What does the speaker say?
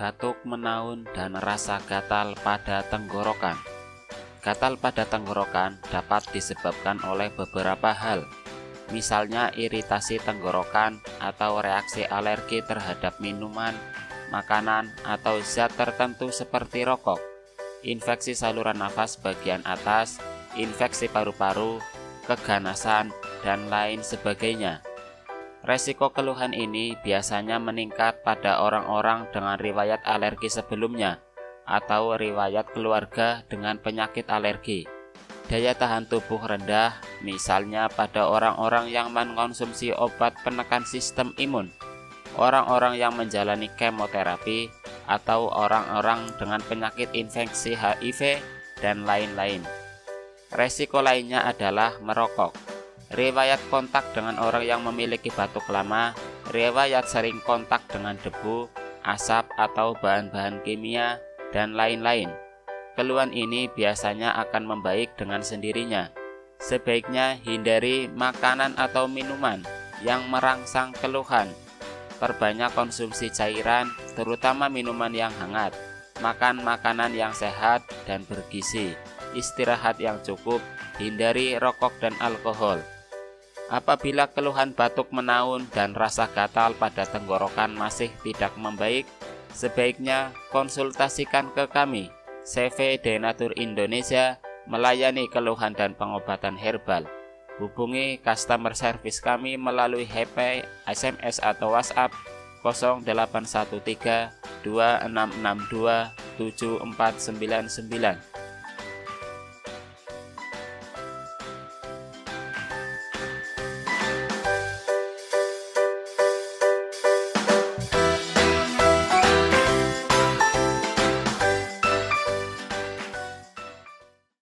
batuk menaun, dan rasa gatal pada tenggorokan. Gatal pada tenggorokan dapat disebabkan oleh beberapa hal, misalnya iritasi tenggorokan atau reaksi alergi terhadap minuman, makanan, atau zat tertentu seperti rokok, infeksi saluran nafas bagian atas, infeksi paru-paru, keganasan, dan lain sebagainya. Resiko keluhan ini biasanya meningkat pada orang-orang dengan riwayat alergi sebelumnya atau riwayat keluarga dengan penyakit alergi. Daya tahan tubuh rendah, misalnya pada orang-orang yang mengkonsumsi obat penekan sistem imun, orang-orang yang menjalani kemoterapi, atau orang-orang dengan penyakit infeksi HIV, dan lain-lain. Resiko lainnya adalah merokok. Riwayat kontak dengan orang yang memiliki batuk lama, riwayat sering kontak dengan debu, asap atau bahan-bahan kimia, dan lain-lain. Keluhan ini biasanya akan membaik dengan sendirinya. Sebaiknya hindari makanan atau minuman yang merangsang keluhan. Perbanyak konsumsi cairan, terutama minuman yang hangat. Makan makanan yang sehat dan bergizi. Istirahat yang cukup, hindari rokok dan alkohol. Apabila keluhan batuk menaun dan rasa gatal pada tenggorokan masih tidak membaik, sebaiknya konsultasikan ke kami, CV Denatur Indonesia, melayani keluhan dan pengobatan herbal. Hubungi customer service kami melalui HP, SMS atau WhatsApp 0813 2662 7499.